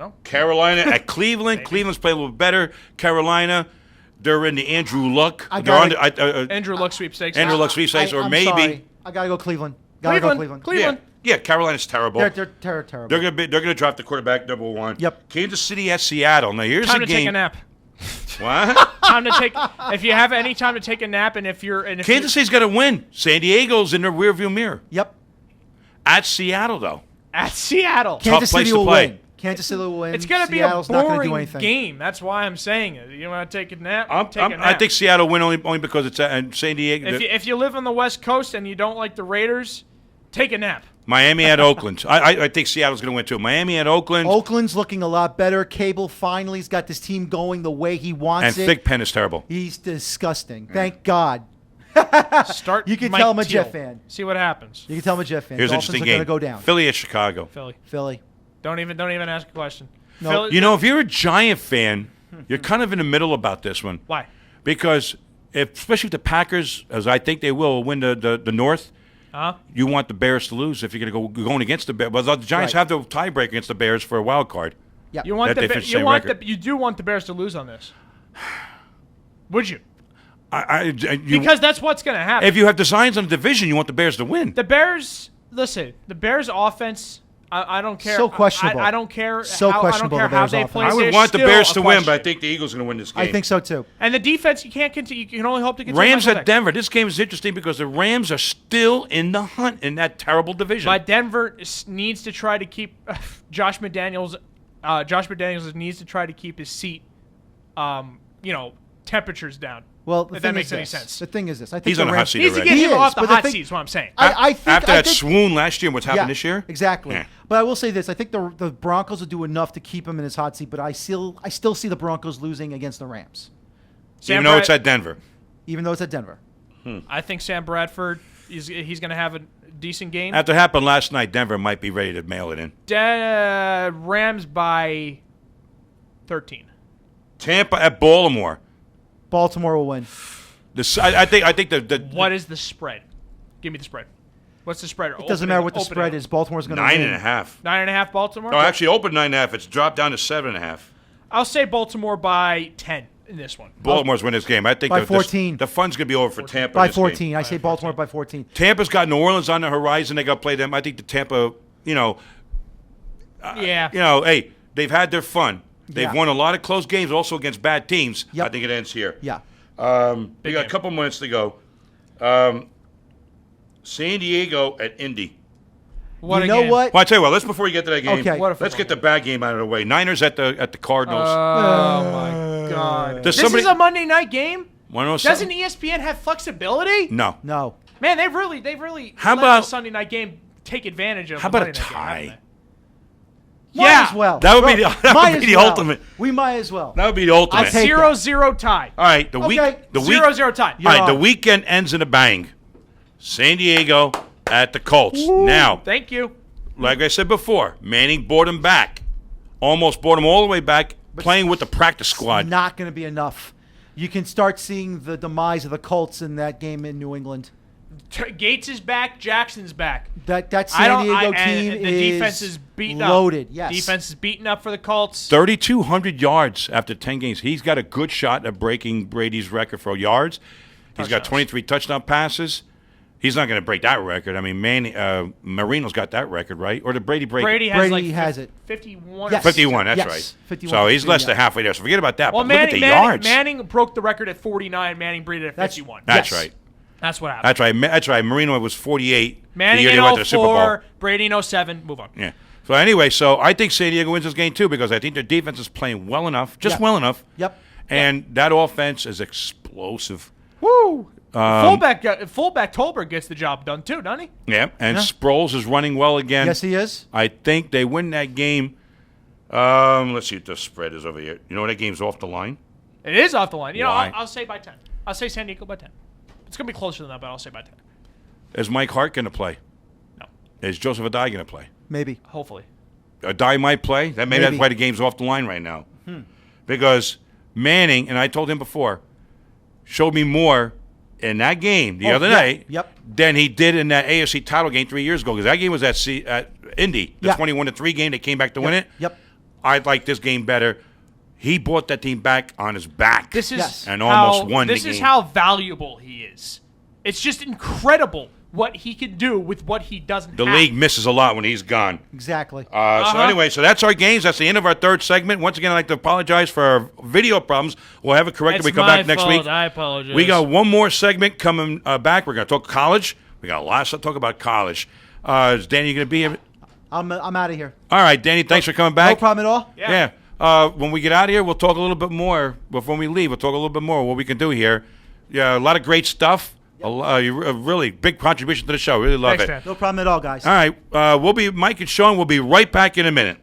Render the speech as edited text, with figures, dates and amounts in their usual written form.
know. Carolina at Cleveland. Maybe. Cleveland's played a little better. Carolina, they're in the Andrew Luck. Andrew Luck sweepstakes. Andrew Luck sweepstakes, or I'm maybe. sorry. I gotta go Cleveland. Gotta go Cleveland. Yeah, Carolina's terrible. They're terrible. They're gonna draft the quarterback number 1. Yep. Kansas City at Seattle. Now here's Time a to game. take a nap. What? Time to take. If you have any time to take a nap, and if Kansas City's got to win. San Diego's in the rearview mirror. Yep. At Seattle, though. at Seattle, Kansas place City to will play. win. Kansas City will win. it's gonna Seattle's be a not gonna do boring anything. game. That's why I'm saying it. You want to take a nap? Take a nap. I think Seattle win only because it's at San Diego. If you live on the West Coast and you don't like the Raiders, take a nap. Miami at Oakland. I think Seattle's going to win too. Miami at Oakland. Oakland's looking a lot better. Cable finally's got this team going the way he wants And it. Thick Pen is terrible. He's disgusting. Thank God. Start. You can Mike tell I'm a Teal. Jet fan. See what happens. You can tell I'm a Jet fan. Here's an Dolphins interesting are game. going to go down. Philly at Chicago. Philly. Don't even ask a question. No. Philly- You know, if you're a Giant fan, you're kind of in the middle about this one. Why? Because, especially if the Packers, as I think they will, win the North, you want the Bears to lose if you're going to go going against the Bears. But the Giants Right. have the tiebreaker against the Bears for a wild card. Yeah. You want That they the finish the you same want record. you do want the Bears to lose on this? Would you? Because that's what's going to happen. If you have designs on the division, you want the Bears to win. The Bears, listen, the Bears' offense, I don't care. So questionable. I don't care. So I questionable, don't care the how Bears' they offense. play. I would They're want the still Bears a to win, but I question. think the Eagles are going to win this game. I think so too. And the defense, you can't continue. You can only hope to continue. Rams Michael at Denver. This game is interesting because the Rams are still in the hunt in that terrible division. But Denver needs to try to keep Josh McDaniels. Josh McDaniels needs to try to keep his seat, temperatures down. Well, the if thing that makes is any this. sense. The thing is this. I think He's the on a hot Rams- seat Needs to already. get He him is, off the but the hot thing- seat. Is what I'm saying. I think After I that think, swoon last year, what's happened this year? Exactly. Yeah. But I will say this: I think the Broncos will do enough to keep him in his hot seat. But I still see the Broncos losing against the Rams, Sam Even though it's Brad- at Denver. even though it's at Denver. I think Sam Bradford he's going to have a decent game. After it happened last night, Denver might be ready to mail it in. Rams by 13. Tampa at Baltimore. Baltimore will win. I think the What is the spread? Give me the spread. What's the spread? It doesn't matter what the spread is. Baltimore's going to win. 9.5. 9.5 Baltimore? No, actually opened 9.5. It's dropped down to 7.5. I'll say Baltimore by 10 in this one. Baltimore's winning this game. I think By 14. The fun's going to be over for Tampa. By in this game. 14. I say Baltimore by 14. Tampa's got New Orleans on the horizon. They got to play them. I think the Tampa, Yeah. hey, they've had their fun. They've Yeah. won a lot of close games, also against bad teams. Yep. I think it ends here. Yeah. We got game. a couple minutes to go. San Diego at Indy. What you a know game. what? Well, I tell you what. Let's before we get to that game. Okay. What a Let's football get the bad game out of the way. Niners at the Cardinals. Oh, my God. Does This somebody- is a Monday night game? Wanna know Doesn't something? ESPN have flexibility? No. No. Man, they've really How let about- the Sunday night game take advantage of How the about a Monday night game, tie? haven't Might Yeah. as well. That would be the- that Might would be as the well. ultimate. We might as well. That would be the they? ultimate. I'll take 0-0 tie. All right, the Okay. week 0-0 tie. You're All right, the on. weekend ends in a bang. San Diego at the Colts. Now, Thank you. like I said before, Manning brought him back. Almost brought him all the way back, playing with the practice squad. Not going to be enough. You can start seeing the demise of the Colts in that game in New England. Gates is back. Jackson's back. That I San don't. Diego and team the defense is beaten loaded. up. Yes. Defense is beaten up for the Colts. 3,200 yards after 10 games. He's got a good shot at breaking Brady's record for yards. He's got Touchdowns. 23 touchdown passes. He's not going to break that record. I mean, Marino's got that record, right? Or did Brady break Brady it? has Brady like has it. 51. Yes. 51, that's Yes, right. 51, So he's less 51. than halfway there. So forget about that. Well, but look at the yards. Manning broke the record at 49. Manning beat it at 51. That's Yes. right. That's what happened. That's right. That's right. Marino was 48 the Manning year in they went to the Super Bowl. 04, Brady in 07. Move on. Yeah. So anyway, so I think San Diego wins this game too because I think their defense is playing well enough, just Yep. well enough. Yep. And that offense is explosive. Woo! Fullback Tolbert gets the job done too, doesn't he? Yeah. And Yeah. Sproles is running well again. Yes, he is. I think they win that game. Let's see what the spread is over here. You know that game's off the line? It is off the line. You know, Why? I'll say by 10. I'll say San Diego by 10. It's gonna be closer than that, but I'll say by 10. Is Mike Hart going to play? No, Is Joseph Adai going to play? Maybe. hopefully. Adai might play. Maybe that's Maybe. why the game's off the line right now. Because Manning, and I told him before, showed me more in that game the other yeah. night Yep. than he did in that AFC title game 3 years ago. Because that game was at Indy, the Yeah. 21-3 game. They came back to win it. Yep. I like this game better. He brought that team back on his back. This is Yes. And almost won the This is game. how valuable he is. It's just incredible what he can do with what he doesn't The have. league misses a lot when he's gone. Exactly. So anyway, so that's our games. That's the end of our third segment. Once again, I'd like to apologize for our video problems. We'll have it corrected when we come back next week. I apologize. We got one more segment coming back. We're going to talk college. We got lots to talk about college. Is Danny going to be here? I'm out of here. All right, Danny, thanks for coming back. No problem at all. Yeah. When we get out of here, we'll talk a little bit more. Before we leave, we'll talk a little bit more what we can do here. Yeah, a lot of great stuff. A really big contribution to the show. Really love Thanks, it. Dan. No problem at all, guys. All right, Mike and Sean will be right back in a minute.